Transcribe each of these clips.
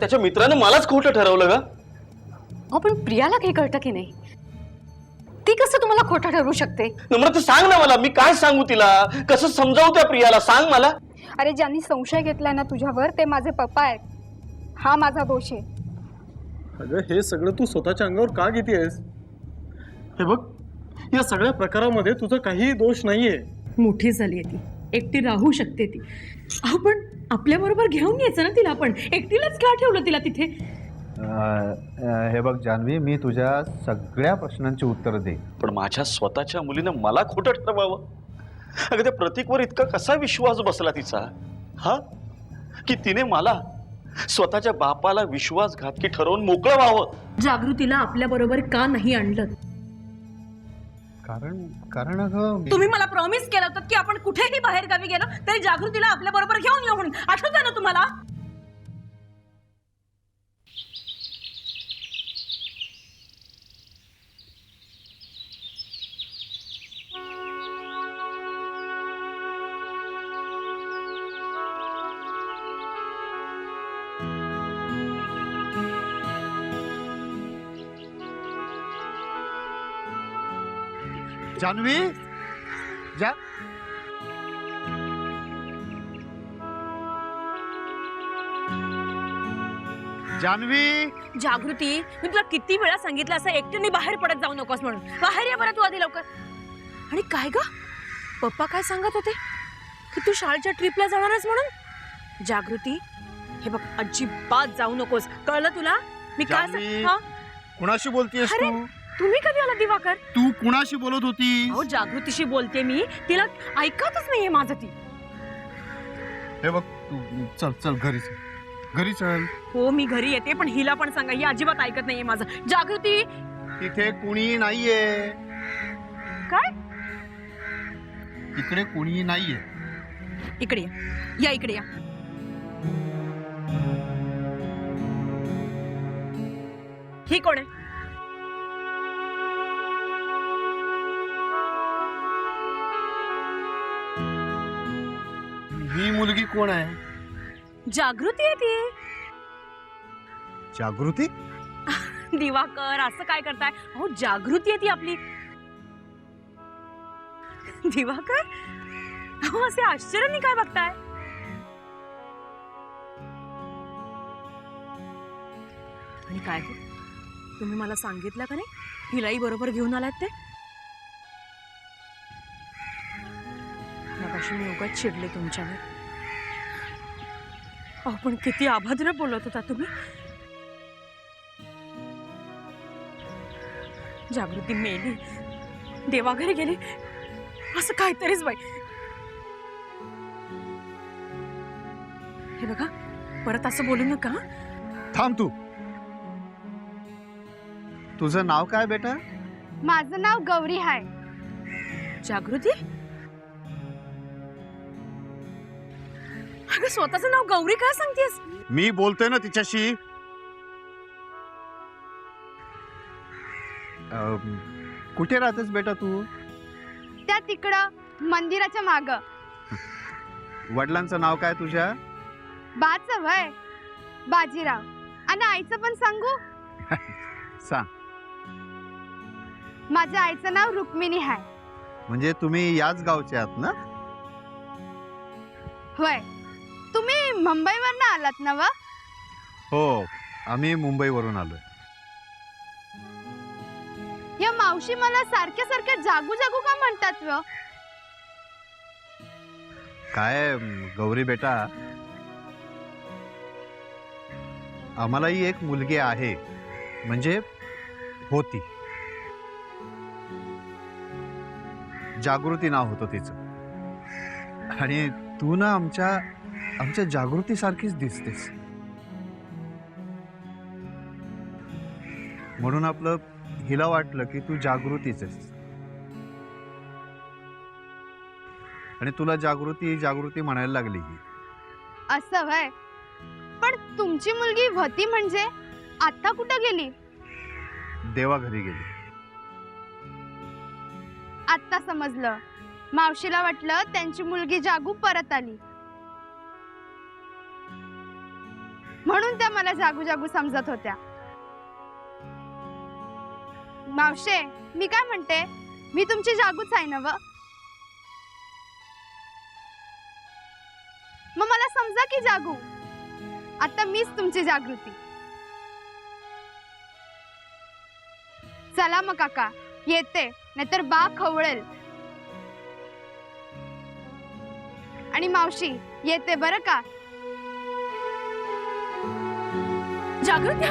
त्याच्या मित्राने मलाच खोटं ठरवलं का? पण प्रियाला काही कळतं की नाही? ती कसं तुम्हाला खोटं ठरवू शकते? नम्रता सांग ना मला, मी काय सांगू तिला? कसं समजावू त्या प्रियाला? सांग मला. अरे ज्यांनी संशय घेतलाय ना तुझ्यावर ते माझे पप्पा आहेत. हा माझा दोष आहे. अगं हे सगळं तू स्वतःच्या अंगावर का घेतेस? हे बघ, या सगळ्या प्रकारामध्ये तुझा काहीही दोष नाहीये. मोठी झाली आहे ती, एकटी राहू शकते ती. अहो पण आपल्या बरोबर घेऊन यायचं ना तिला, पण एकटीलाच का ठेवलं तिला तिथे? हे बघ जान्हवी, मी तुझ्या सगळ्या प्रश्नांची उत्तर दे, पण माझ्या स्वतःच्या मुलीनं मला खोटं ठरवावं? अगं त्या प्रतीकवर इतका कसा विश्वास बसला तिचा, हा, की तिने मला स्वतःच्या बापाला विश्वासघातकी ठरवून मोकळं व्हावं? जागृतीला आपल्या बरोबर का नाही आणलं? कारण अगं तुम्ही मला प्रॉमिस केलं होतं की आपण कुठेही बाहेर गावी गेलो तरी जागृतीला आपल्या बरोबर घेऊन येऊ म्हणून. आठवतंय ना तुम्हाला? जान्हवी, जान्हवी, जागृती, मी तुला किती वेळा सांगितलं असं एकटीने बाहेर पडत जाऊ नकोस म्हणून. बाहेर ये बरं तू आधी लवकर. आणि काय ग, पप्पा काय सांगत होते की तू शाळेच्या ट्रिपला जाणारच म्हणून? जागृती, हे बघ, अजिबात जाऊ नकोस, कळलं तुला? मी काय जान्हवी, हा? कुणाशी बोलतेस अरे, तू? तुम्ही कधी आला दिवाकर? तू कुणाशी बोलत होती? अहो जागृतीशी बोलते मी, तिला ऐकतच नाहीये माझं ती. हे बघ, तू चल चल घरी चल. हो मी घरी येते, पण हिला पण सांगा, ही अजिबात ऐकत नाहीये माझं. जागृती, तिथे कुणी नाहीये. काय? तिकडे कुणी नाहीये. इकडे या इकडे या. ही कोण आहे? ही मुलगी कोण आहे? जागृती आहे ती. जागृती? दिवाकर, असं काय करताय? अहो जागृती आहे ती आपली. दिवाकर, अहो असे आश्चर्याने काय बघताय? आणि काय हो, तुम्ही मला सांगितलं का नाही हिलाही बरोबर घेऊन आलात ते? मगाशी मी उगाच चिडले तुमच्यावर. अहो पण किती अभद्र बोलत होता तुम्ही. जागृती मेली, देवाघरी गेली, असं काहीतरीच बाई. हे बघा, परत असं बोलू नका. थांब तू. तुझं नाव काय बेटा? माझं नाव गौरी आहे. जागृती, अगं स्वतःचं नाव गौरी काय सांगतेस? मी बोलतोय ना तिच्याशी. कुठे राहतेस बेटा तू? त्या तिकडं मंदिराच्या माग. वडिलांचं नाव काय तुझ्या? बाचं वय बाजीराव. आणि आईचं पण सांगू? सांग. माझ्या आईचं नाव रुक्मिणी आहे. म्हणजे तुम्ही याच गावचे आहात ना? होय. तुम्ही मुंबईवरनं आलात ना व? हो, आम्ही मुंबईवरून आलोय. या मावशी मला सारख्या सारख्या जागू जागू का म्हणतात व? काय गौरी बेटा, आम्हालाही एक मुलगी आहे, म्हणजे होती. जागृती नाव होतं तिचं. आणि तू ना आमच्या जागृती सारखीच दिसतेस. म्हणून आपलं हिला वाटलं की तू जागृतीच आहेस. आणि तुला जागृती जागृती म्हणायला लागली ही. असं व्हय. पण तुमची मुलगी व्हती म्हणजे आता कुठं गेली? देवा घरी गेली. आता समजलं. मावशीला वाटलं त्यांची मुलगी जागू परत आली, म्हणून त्या मला जागू जागू समजत होत्या. मावशे, मी काय म्हणते, मी तुमची जागूच आहे ना व? मग मला समजा की जागू. आता मीच तुमची जागृती. चला मग काका, येते, नाहीतर बा खवळेल. आणि मावशी येते बरं का. जागृती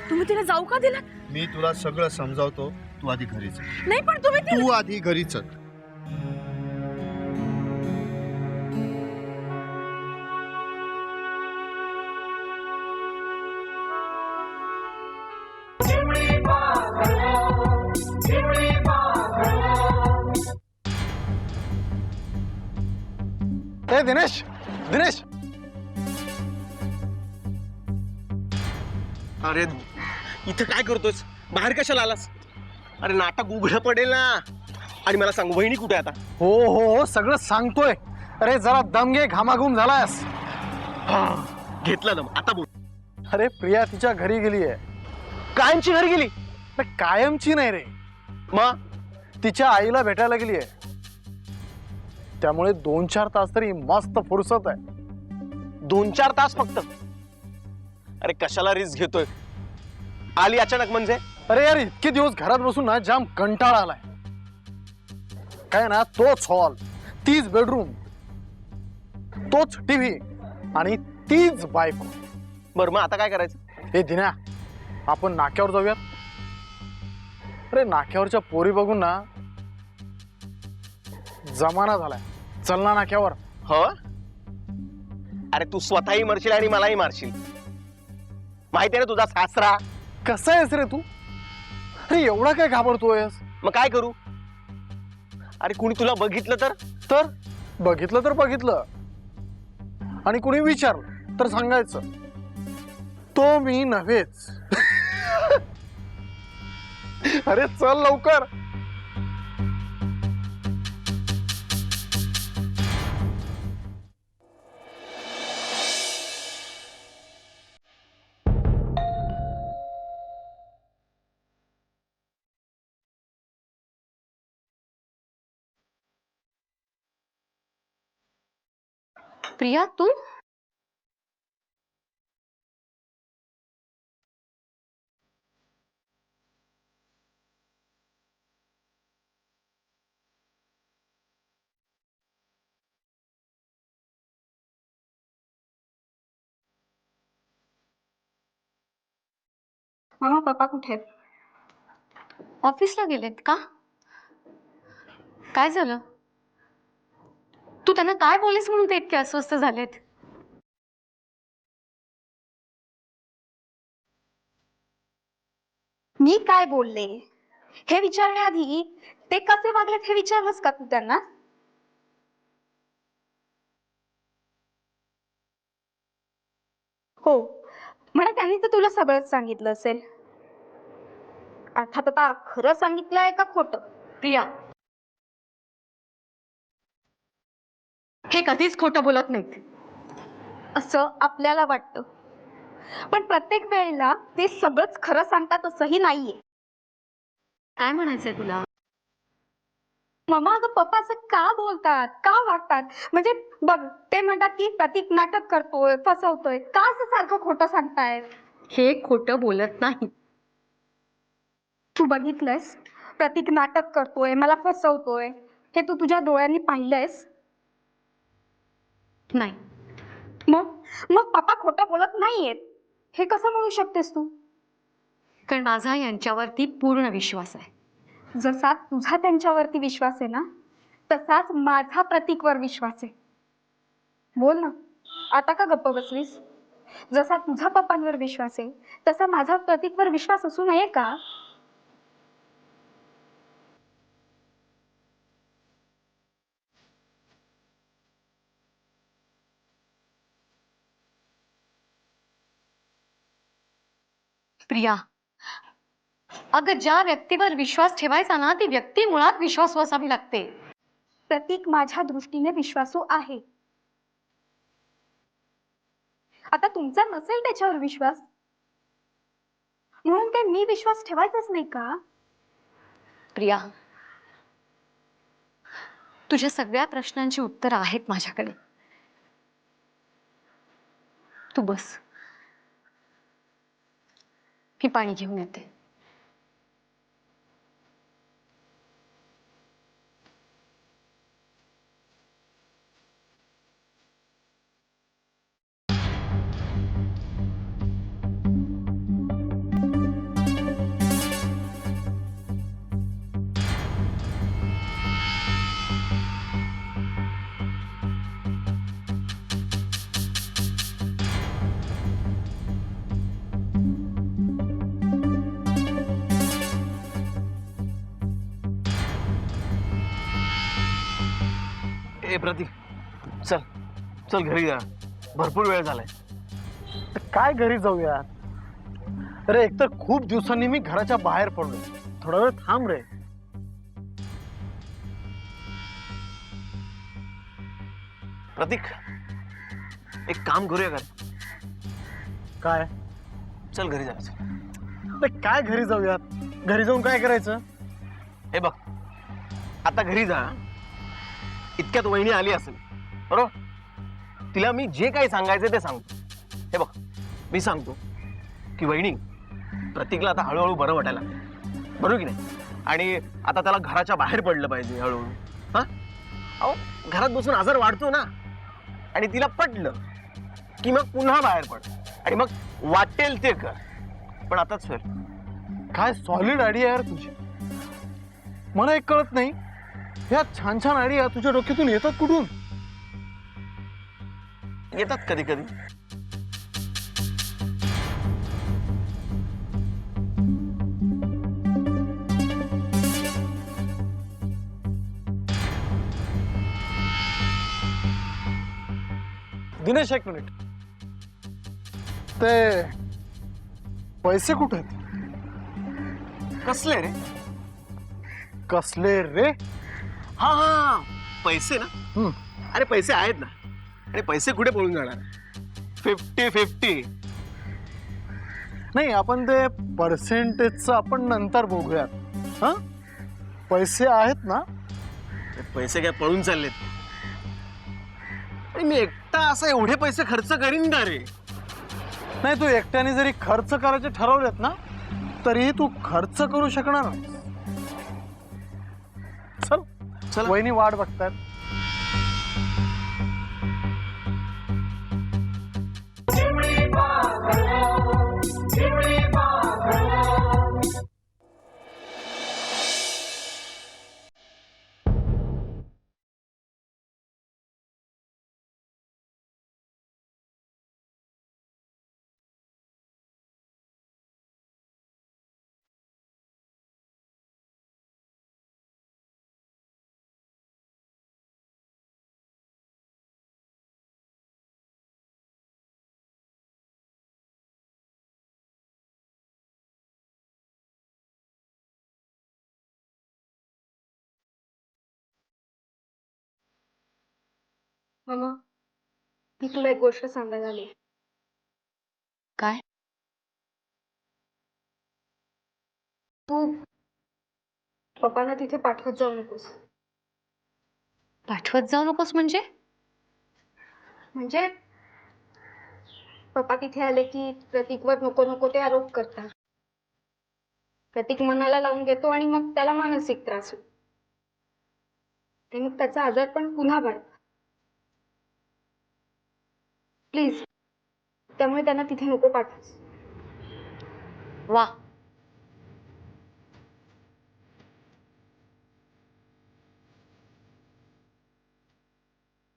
तुम्ही तिला जाऊ का दिला? मी तुला सगळं समजावतो, तू आधी घरी चल. नाही पण तुम्ही तू आधी घरी चल. ए दिनेश, दिनेश, अरे इथं काय करतोस? बाहेर कशाला आलास? अरे नाटक उघडं पडेल ना. आणि मला सांग, वहिनी कुठे आहे आता? हो हो हो, सगळं सांगतोय. अरे जरा दम घे, घामाघूम झालास. घेतला दम, आता बोल. अरे प्रिया तिच्या घरी गेली आहे. कायमची घरी गेली? कायमची नाही रे, मग तिच्या आईला भेटायला गेली आहे. त्यामुळे 2-4 तास तरी मस्त फुरसत आहे. 2-4 तास फक्त? अरे कशाला रिस्क घेतोय? आली अचानक म्हणजे? अरे यार, इतके दिवस घरात बसून ना जाम कंटाळा आलाय. काय ना, तोच हॉल, तीच बेडरूम, तोच टीव्ही आणि तीच बायको. बरं मग आता काय करायचं? हे दिना, आपण नाक्यावर जाऊयात. अरे नाक्यावरच्या पोरी बघून ना जमाना झालाय. चल ना नाक्यावर. हो? अरे तू स्वतःही मरशील आणि मलाही मारशील. माहिती आहे ना तुझा सासरा कसा आहेस रे तू? अरे एवढा काय घाबरतोयस? मग काय करू? अरे कुणी तुला बघितलं तर? बघितलं तर बघितलं, आणि कुणी विचारलं तर सांगायचं तो मी नव्हेच. अरे चल लवकर. प्रिया, तू? मामा, पप्पा कुठे आहेत? ऑफिसला गेलेत का? काय झालं? तू त्यांना काय बोललीस म्हणून ते इतके अस्वस्थ झालेत? मी काय बोलले हे विचारण्याआधी ते कसे वागलेत हे विचारलंस का तू त्यांना? हो, म्हणा त्यांनी तर तुला सगळंच सांगितलं असेल. अर्थात आता खरं सांगितलंय का खोटं? प्रिया, हे कधीच खोटं बोलत नाहीत. असं आपल्याला वाटतं, पण प्रत्येक वेळेला ते सगळंच खरं सांगतात असंही नाहीये. काय म्हणायचंय तुला? मम्मा, अगं पप्पा असं का बोलतात, का वागतात? म्हणजे बघ, ते म्हणतात की प्रतीक नाटक करतोय, फसवतोय. का असं सारखं खोटं सांगतायत? हे खोटं बोलत नाही. तू बघितलंयस, प्रतीक नाटक करतोय, मला फसवतोय, हे तू तुझ्या डोळ्यांनी पाहिलंयस? नाही. मग मग पप्पा खोटं बोलत नाहीयेत हे कसं म्हणू शकतेस तू? कारण माझा यांच्यावरती पूर्ण विश्वास आहे. जसा तुझा त्यांच्यावरती विश्वास आहे ना, तसाच माझा प्रतीकवर विश्वास आहे. बोल ना, आता का गप्प बसलीस? जसा तुझा पप्पांवर विश्वास आहे तसा माझा प्रतीकवर विश्वास असू नये का? प्रिया, अगं ज्या व्यक्तीवर विश्वास ठेवायचा ना, ती व्यक्ती मुळात विश्वासू असावी लागते. प्रतीक माझ्या दृष्टीने विश्वासू आहे. आता तुमचा नसेल त्याच्यावर विश्वास म्हणून काय मी विश्वास ठेवायचाच नाही का? प्रिया, तुझ्या सगळ्या प्रश्नांची उत्तरं आहेत माझ्याकडे. तू बस, मी पाणी घेऊन येते. ए प्रतीक, चल चल घरी जा, भरपूर वेळ झालाय. तर काय घरी जाऊया? अरे एकतर खूप दिवसांनी मी घराच्या बाहेर पडलो. थोडा वेळ थांब रे. प्रतीक, एक काम करूया का? काय? चल घरी जायचं. तर काय घरी जाऊयात? घरी जाऊन काय करायचं? हे बघ, आता घरी जा. इतक्यात वहिनी आली असेल बरोबर, तिला मी जे काही सांगायचं ते सांगतो. हे बघ, मी सांगतो की वहिनी, प्रतीकला आता हळूहळू बरं वाटायला लागलं, बरोबर की नाही? आणि आता त्याला घराच्या बाहेर पडलं पाहिजे हळूहळू. हा, अहो घरात बसून आजार वाढतो ना. आणि तिला पटलं की मग पुन्हा बाहेर पड आणि मग वाटेल ते कर, पण आताच फिर. काय सॉलिड आयडिया यार तुझी. मला एक कळत नाही, ह्या छान छान आयडिया तुझ्या डोक्यातून येतात कुठून? येतात कधी कधी. दिनेश, एक मिनिट. ते पैसे कुठे आहेत? कसले रे? कसले रे? हा हा, पैसे ना. अरे पैसे आहेत ना, आणि पैसे कुठे पळून जाणार? 50-50. नाही, आपण ते पर्सेंटेजचं आपण नंतर बघूयात. हा, पैसे आहेत ना? ते पैसे काय पळून चाललेत? आणि मी एकटा असं एवढे पैसे खर्च करीन का रे? नाही, तू एकट्याने जरी खर्च करायचे ठरवलेत ना, तरीही तू खर्च करू शकणार नाही. चल चल. वहिनी वाट बघतात. मम्मा, मी तुला एक गोष्ट सांगायला आली. काय? तू पप्पांना तिथे पाठवत जाऊ नकोस. पाठवत जाऊ नकोस म्हणजे? म्हणजे पप्पा तिथे आले की प्रतीकवर नको नको ते आरोप करतात. प्रतीक मनाला लावून घेतो आणि मग त्याला मानसिक त्रास होतो. ते मग त्याचा आजार पण पुन्हा वाढतो. प्लीज, त्यामुळे त्यांना तिथे नको पाठवूस. वा,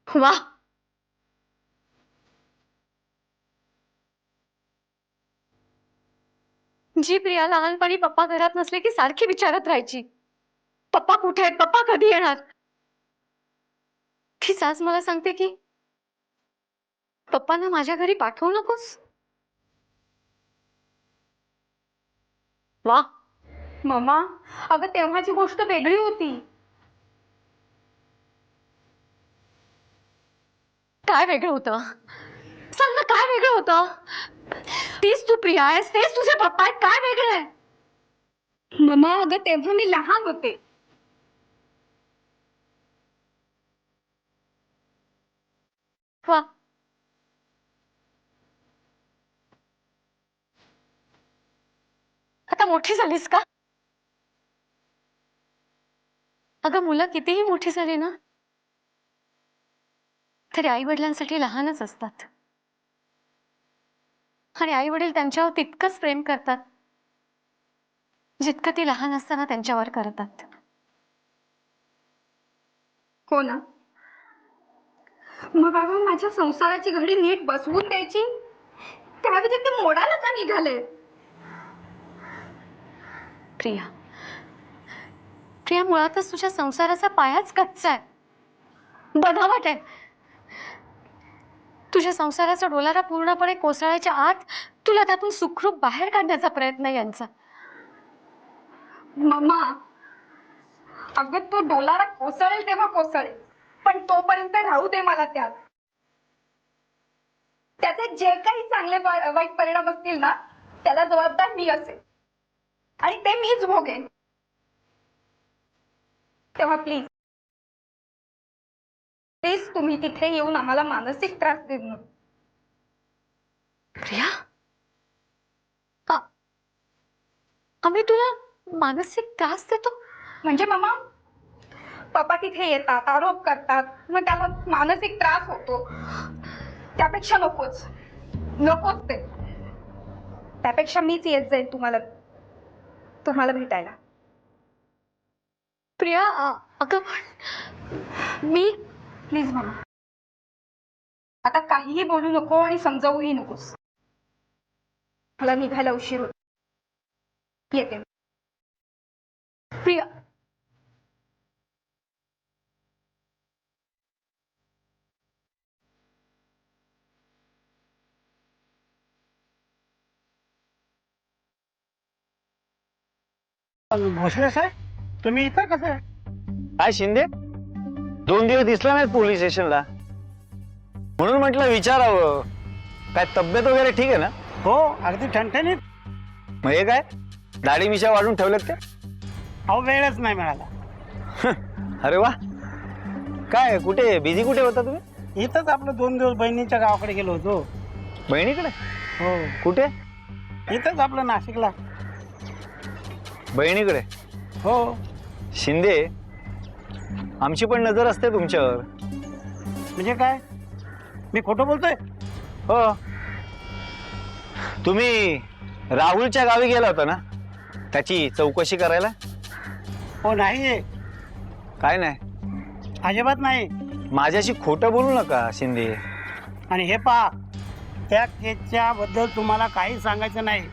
वा, जी प्रिया लहानपणी पप्पा घरात नसले की सारखी विचारत राहायची, पप्पा कुठे आहेत, पप्पा कधी येणार. तीच आज मला सांगते की पप्पांना माझ्या घरी पाठवू नकोस. वा, मम्मा, अगं तेव्हाची गोष्ट वेगळी होती. काय वेगळं होतं? सांग ना, काय वेगळं होतं? तीच तू प्रिया आहेस, तेच तुझे पप्पा आहेत, काय वेगळं आहे? मम्मा, अगं तेव्हा मी लहान होते. वा, आता मोठी झालीस का? अगं मुलं कितीही मोठी झाली ना तरी आई वडिलांसाठी लहानच असतात. आणि आई वडील त्यांच्यावर तितकंच प्रेम करतात जितकं ती लहान असताना त्यांच्यावर करतात. हो ना. मग बाबा माझ्या संसाराची घडी नीट बसवून द्यायची, त्याऐवजी ते मोडायला का निघाले? प्रिया, प्रिया, मुळातच तुझ्या संसाराचा पायाच कच्चा आहे, बनावट आहे. तुझ्या संसाराचा डोलारा पूर्णपणे कोसळायच्या आत तुला त्यातून सुखरूप बाहेर काढण्याचा प्रयत्न आहे यांचा. मम्मा, अगं तो डोलारा कोसळेल तेव्हा कोसळेल, पण तोपर्यंत राहू दे मला त्यात. त्याचे जे काही चांगले वाईट परिणाम असतील ना, त्याला जबाबदार मी असेल आणि ते मीच भोगेन. तेव्हा प्लीज प्लीज तुम्ही तिथे येऊन आम्हाला मानसिक त्रास देऊ नका. प्रिया, आम्ही तुला मानसिक त्रास देतो म्हणजे मम्मा, पप्पा तिथे येतात, आरोप करतात, मग त्याला मानसिक त्रास होतो. त्यापेक्षा नकोच नकोच ते. त्यापेक्षा मीच येत जाईल तुम्हाला भेटायला. प्रिया. अगं पण मी. प्लीज मम्मा, आता काहीही बोलू नको आणि समजावूही नकोस. मला निघायला उशीर होतो. येते. प्रिया, भोसले साहेब, तुम्ही इथं कसं आहे? काय शिंदे 2 दिवस दिसला नाही पोलीस स्टेशनला, म्हणून म्हटलं विचारावं काय तब्येत वगैरे ठीक आहे ना? हो, अगदी ठणठणीत. मग हे काय दाढी मिशा वाढून ठेवलेत ते? अहो, वेळच नाही मिळाला. अरे वा, काय कुठे बिझी कुठे होता तुम्ही? इथंच आपलं 2 दिवस बहिणीच्या गावाकडे गेलो होतो. बहिणीकडे? हो, कुठे? इथंच आपलं नाशिकला. बहिणीकडे? हो. शिंदे, आमची पण नजर असते तुमच्यावर. म्हणजे काय, मी खोटं बोलतोय? हो, तुम्ही राहुलच्या गावी गेला होता ना त्याची चौकशी करायला? हो. नाही, काय नाही? अजिबात नाही. माझ्याशी खोटं बोलू नका शिंदे. आणि हे पहा, त्या केसच्या बद्दल तुम्हाला काही सांगायचं नाही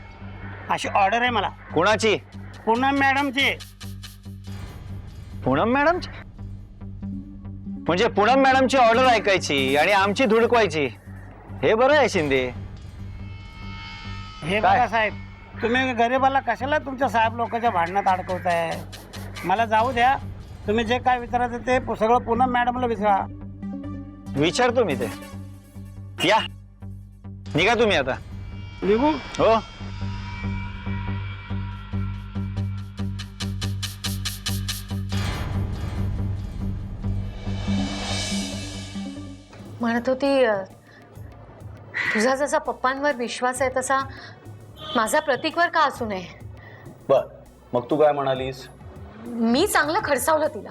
अशी ऑर्डर आहे मला. कोणाची? पूनम मॅडमची. पूनम मॅडमची? म्हणजे पूनम मॅडमची ऑर्डर ऐकायची आणि आमची धुडकवायची, हे बरं आहे शिंदे. हे काय? बघा साहेब, तुम्ही गरीबाला कशाला तुमच्या साहेब लोकांच्या भांडणात अडकवताय? मला जाऊ द्या. तुम्ही जे काय विचारायचं ते सगळं पूनम मॅडमला विचारा. विचारतो मी ते. या निघा तुम्ही आता. निघू हो म्हणत होती तुझा जसा पप्पांवर विश्वास आहे तसा माझा प्रतीकवर का असू नये. बर मग तू काय म्हणालीस? मी चांगलं खडसावलं तिला.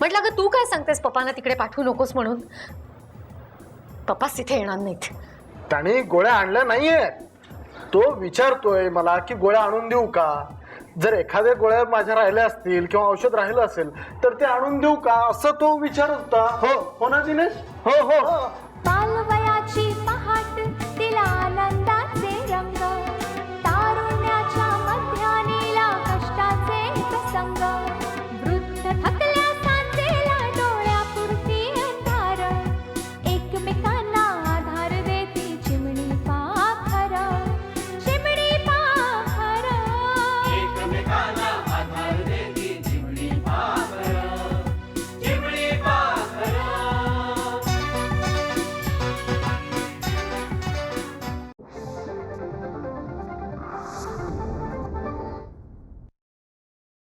म्हटलं अगं तू काय सांगतेस पप्पांना तिकडे पाठवू नकोस म्हणून. पप्पाच तिथे येणार नाहीत. त्याने गोळ्या आणल्या नाहीये. तो विचारतोय मला की गोळ्या आणून देऊ का. जर एखाद्या गोळ्या माझ्या राहिल्या असतील किंवा औषध राहिलं असेल तर ते आणून देऊ का असं तो विचारत होता. हो हो ना दिनेश. हो हो बालवय